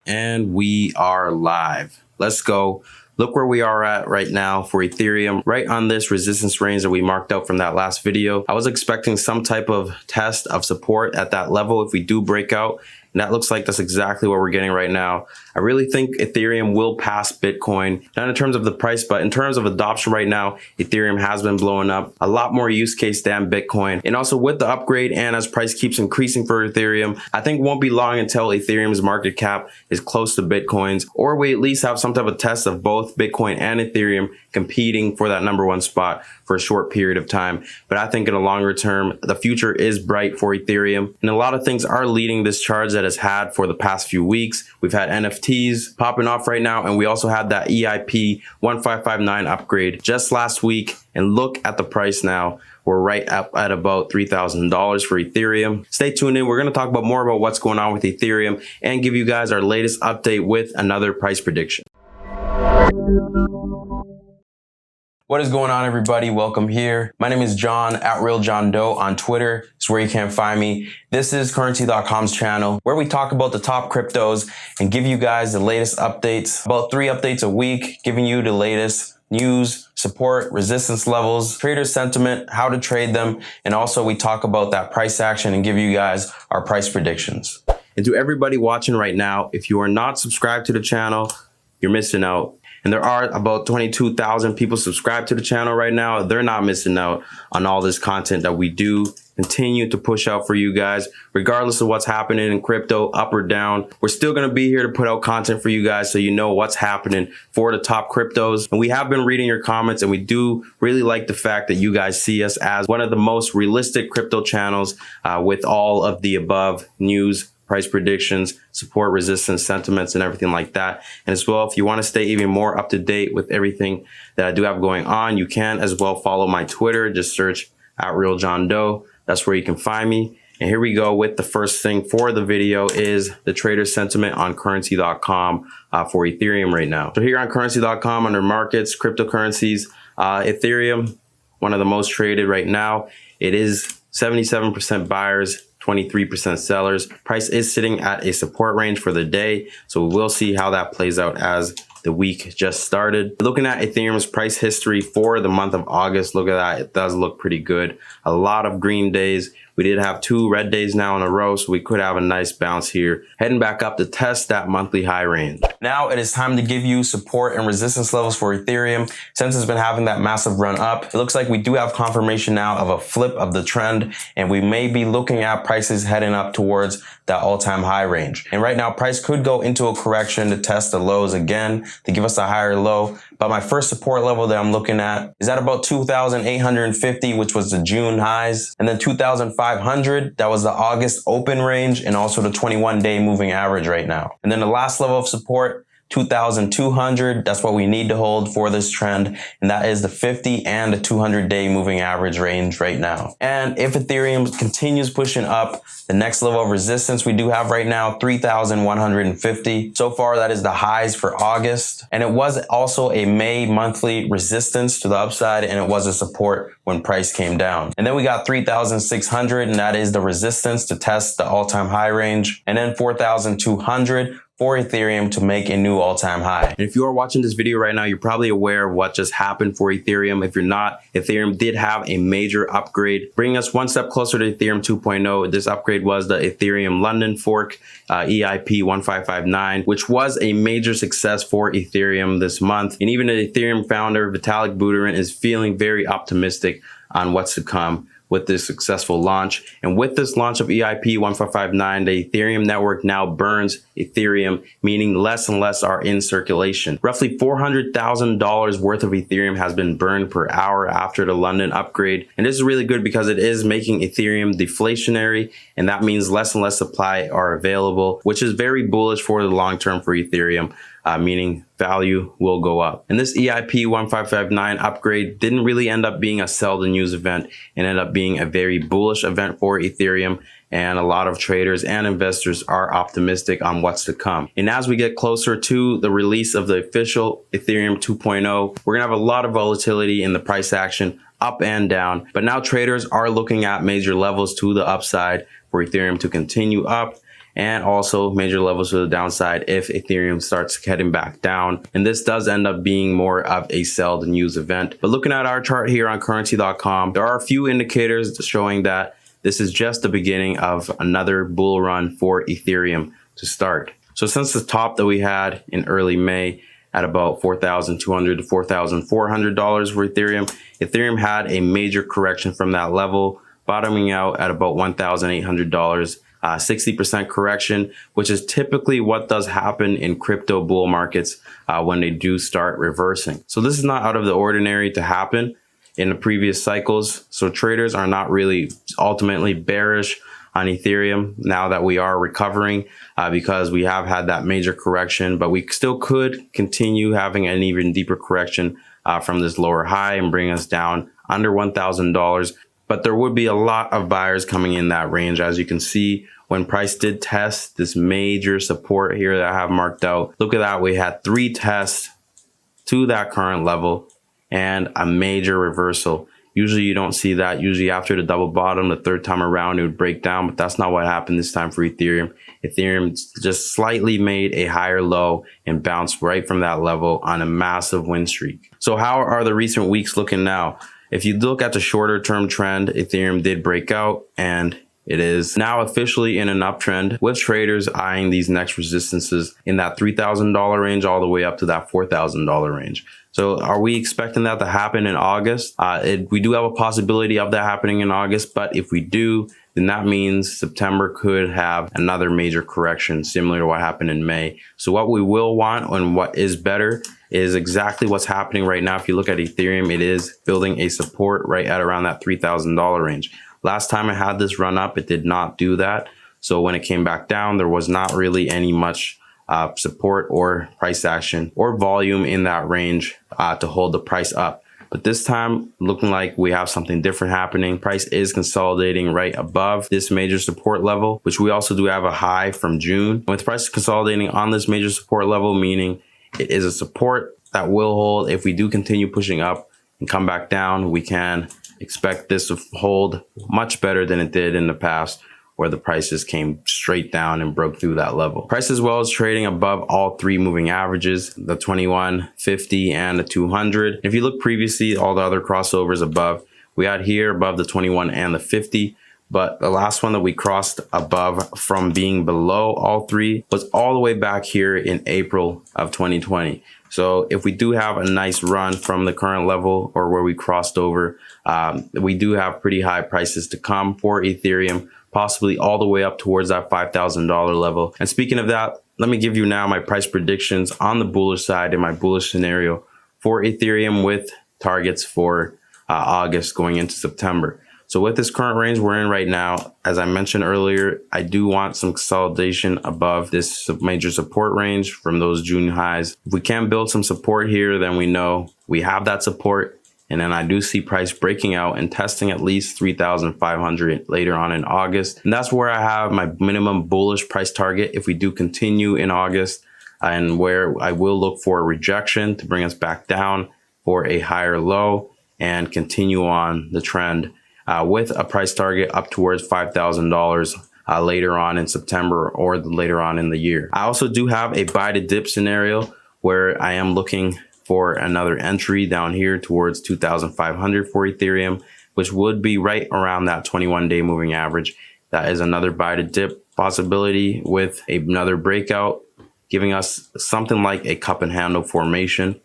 And we are live. Let's go. Look where we are at right now for Ethereum, right on this resistance range that we marked out from that last video. I was expecting some type of test of support at that level if we do break out. And that looks like that's exactly what we're getting right now. I really think Ethereum will pass Bitcoin, not in terms of the price, but in terms of adoption right now, Ethereum has been blowing up. A lot more use case than Bitcoin. And also with the upgrade and as price keeps increasing for Ethereum, I think it won't be long until Ethereum's market cap is close to Bitcoin's, or we at least have some type of test of both Bitcoin and Ethereum competing for that #1 spot for a short period of time. But I think in the longer term, the future is bright for Ethereum. And a lot of things are leading this charge that it's had for the past few weeks. We've had NFTs popping off right now, and we also had that EIP 1559 upgrade just last week. And look at the price now. We're right up at about $3,000 for Ethereum. Stay tuned in. We're going to talk about more about what's going on with Ethereum and give you guys our latest update with another price prediction. What is going on, everybody? Welcome here. My name is John, @RealJohnDoe on Twitter. It's where you can find me. This is Currency.com's channel where we talk about the top cryptos and give you guys the latest updates. About 3 updates a week, giving you the latest news, support, resistance levels, trader sentiment, how to trade them. And also we talk about that price action and give you guys our price predictions. And to everybody watching right now, if you are not subscribed to the channel, you're missing out. And there are about 22,000 people subscribed to the channel right now. They're not missing out on all this content that we do continue to push out for you guys, regardless of what's happening in crypto, up or down. We're still going to be here to put out content for you guys so you know what's happening for the top cryptos. And we have been reading your comments, and we do really like the fact that you guys see us as one of the most realistic crypto channels with all of the above news, price predictions, support, resistance, sentiments, and everything like that. And as well, if you want to stay even more up to date with everything that I do have going on, you can as well follow my Twitter. Just search @RealJohnDoe. That's where you can find me. And here we go with the first thing for the video is the trader sentiment on Currency.com for Ethereum right now. So here on Currency.com under markets, cryptocurrencies, Ethereum, one of the most traded right now. It is 77% buyers, 23% sellers. Price is sitting at a support range for the day. So we'll see how that plays out as the week just started. Looking at Ethereum's price history for the month of August, look at that. It does look pretty good. A lot of green days. We did have 2 red days now in a row, so we could have a nice bounce here, heading back up to test that monthly high range. Now it is time to give you support and resistance levels for Ethereum. Since it's been having that massive run up, it looks like we do have confirmation now of a flip of the trend, and we may be looking at prices heading up towards that all-time high range. And right now, price could go into a correction to test the lows again to give us a higher low. But my first support level that I'm looking at is at about 2,850, which was the June highs, and then 2,500, that was the August open range, and also the 21-day moving average right now. And then the last level of support, 2,200, that's what we need to hold for this trend, and that is the 50 and the 200-day moving average range right now. And if Ethereum continues pushing up, the next level of resistance we do have right now, 3,150. So far, that is the highs for August, and it was also a May monthly resistance to the upside, and it was a support when price came down. And then we got 3,600, and that is the resistance to test the all-time high range, and then 4,200 for Ethereum to make a new all-time high. And if you are watching this video right now, you're probably aware of what just happened for Ethereum. If you're not, Ethereum did have a major upgrade, bringing us one step closer to Ethereum 2.0. This upgrade was the Ethereum London fork, EIP 1559, which was a major success for Ethereum this month. And even the Ethereum founder, Vitalik Buterin, is feeling very optimistic on what's to come with this successful launch. And with this launch of EIP 1559, the Ethereum network now burns Ethereum, meaning less and less are in circulation. Roughly $400,000 worth of Ethereum has been burned per hour after the London upgrade. And this is really good because it is making Ethereum deflationary, and that means less and less supply are available, which is very bullish for the long term for Ethereum. Meaning value will go up. And this EIP 1559 upgrade didn't really end up being a sell the news event. It ended up being a very bullish event for Ethereum, and a lot of traders and investors are optimistic on what's to come. And as we get closer to the release of the official Ethereum 2.0, we're gonna have a lot of volatility in the price action up and down. But now traders are looking at major levels to the upside for Ethereum to continue up. and also major levels to the downside if Ethereum starts heading back down. And this does end up being more of a sell than use event. But looking at our chart here on Currency.com, there are a few indicators showing that this is just the beginning of another bull run for Ethereum to start. So since the top that we had in early May at about $4,200 to $4,400 for Ethereum, Ethereum had a major correction from that level, bottoming out at about $1,800. 60% correction, which is typically what does happen in crypto bull markets when they do start reversing. So this is not out of the ordinary to happen in the previous cycles. So traders are not really ultimately bearish on Ethereum now that we are recovering because we have had that major correction, but we still could continue having an even deeper correction from this lower high and bring us down under $1,000. But there would be a lot of buyers coming in that range. As you can see, when price did test this major support here that I have marked out, look at that. We had 3 tests to that current level and a major reversal. Usually you don't see that. Usually after the double bottom, the third time around, it would break down, but that's not what happened this time for Ethereum. Ethereum just slightly made a higher low and bounced right from that level on a massive win streak. So how are the recent weeks looking now? If you look at the shorter term trend, Ethereum did break out and it is now officially in an uptrend with traders eyeing these next resistances in that $3,000 range all the way up to that $4,000 range. So are we expecting that to happen in August? We do have a possibility of that happening in August, but if we do, then that means September could have another major correction similar to what happened in May. So what we will want and what is better is exactly what's happening right now. If you look at Ethereum, it is building a support right at around that $3,000 range. Last time I had this run up, it did not do that. So when it came back down, there was not really any much support or price action or volume in that range to hold the price up. But this time, looking like we have something different happening. Price is consolidating right above this major support level, which we also do have a high from June. With price consolidating on this major support level, meaning it is a support that will hold. If we do continue pushing up and come back down, we can expect this to hold much better than it did in the past, where the prices came straight down and broke through that level. Price as well is trading above all 3 moving averages, the 21, 50, and the 200. If you look previously, all the other crossovers above, we had here above the 21 and the 50. But the last one that we crossed above from being below all 3 was all the way back here in April of 2020. So if we do have a nice run from the current level or where we crossed over, we do have pretty high prices to come for Ethereum, possibly all the way up towards that $5,000 level. And speaking of that, let me give you now my price predictions on the bullish side in my bullish scenario for Ethereum with targets for August going into September. So with this current range we're in right now, as I mentioned earlier, I do want some consolidation above this major support range from those June highs. If we can build some support here, then we know we have that support. And then I do see price breaking out and testing at least 3,500 later on in August. And that's where I have my minimum bullish price target if we do continue in August, and where I will look for a rejection to bring us back down for a higher low and continue on the trend. With a price target up towards $5,000 later on in September or later on in the year. I also do have a buy to dip scenario where I am looking for another entry down here towards 2,500 for Ethereum, which would be right around that 21-day moving average. That is another buy to dip possibility with another breakout, giving us something like a cup and handle formation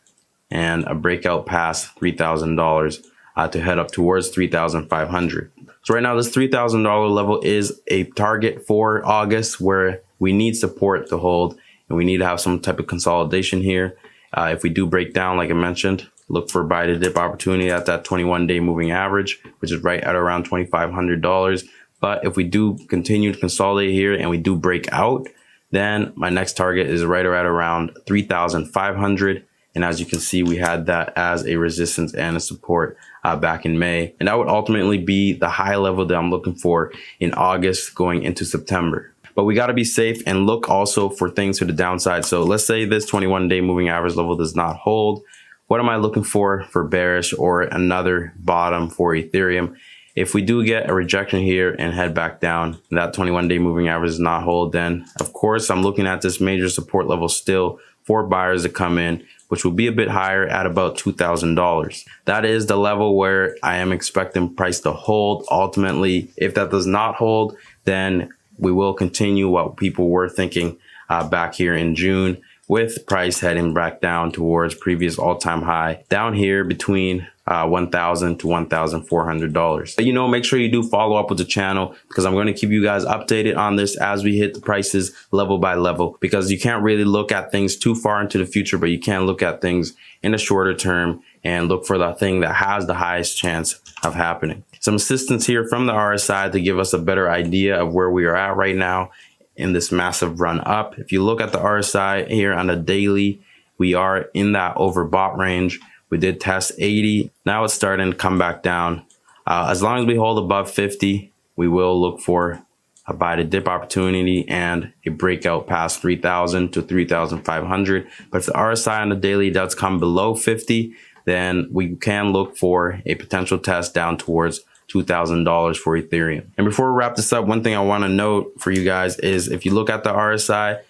and a breakout past $3,000. To head up towards 3,500. So right now, this $3,000 level is a target for August where we need support to hold and we need to have some type of consolidation here. If we do break down, like I mentioned, look for buy to dip opportunity at that 21-day moving average, which is right at around $2,500. But if we do continue to consolidate here and we do break out, then my next target is right around 3,500. And as you can see, we had that as a resistance and a support back in May. And that would ultimately be the high level that I'm looking for in August going into September. But we got to be safe and look also for things to the downside. So let's say this 21-day moving average level does not hold. What am I looking for bearish or another bottom for Ethereum? If we do get a rejection here and head back down, that 21-day moving average does not hold, then of course I'm looking at this major support level still for buyers to come in, which will be a bit higher at about $2,000. That is the level where I am expecting price to hold. Ultimately, if that does not hold, then we will continue what people were thinking back here in June, with price heading back down towards previous all-time high down here between $1,000 to $1,400. But make sure you do follow up with the channel, because I'm going to keep you guys updated on this as we hit the prices level by level, because you can't really look at things too far into the future, but you can look at things in a shorter term and look for the thing that has the highest chance of happening. Some assistance here from the RSI to give us a better idea of where we are at right now in this massive run up. If you look at the RSI here on the daily, we are in that overbought range. We did test 80. Now it's starting to come back down. As long as we hold above 50, we will look for a buy to dip opportunity and a breakout past 3,000 to 3,500. But if the RSI on the daily does come below 50, then we can look for a potential test down towards $2,000 for Ethereum. And before we wrap this up, one thing I want to note for you guys is if you look at the RSI,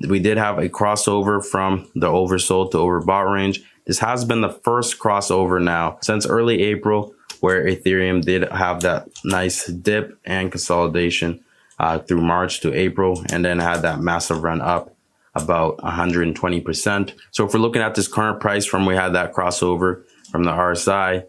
we did have a crossover from the oversold to overbought range. This has been the first crossover now since early April, where Ethereum did have that nice dip and consolidation through March to April, and then had that massive run up about 120%. So if we're looking at this current price from we had that crossover from the RSI,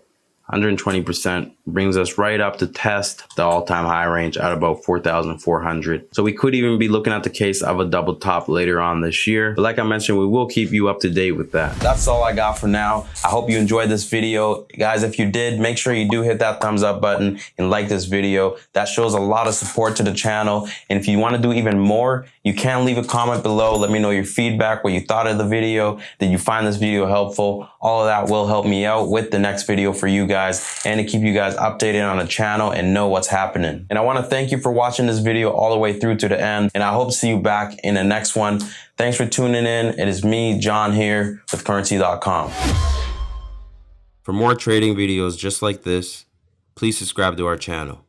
120% brings us right up to test the all-time high range at about 4,400. So we could even be looking at the case of a double top later on this year. But like I mentioned, we will keep you up to date with that. That's all I got for now. I hope you enjoyed this video. Guys, if you did, make sure you do hit that thumbs up button and like this video. That shows a lot of support to the channel. And if you want to do even more, you can leave a comment below. Let me know your feedback, what you thought of the video. Did you find this video helpful? All of that will help me out with the next video for you guys, and to keep you guys updated on the channel and know what's happening. And I want to thank you for watching this video all the way through to the end, and I hope to see you back in the next one. Thanks for tuning in. It is me, John, here with Currency.com. For more trading videos just like this, please subscribe to our channel.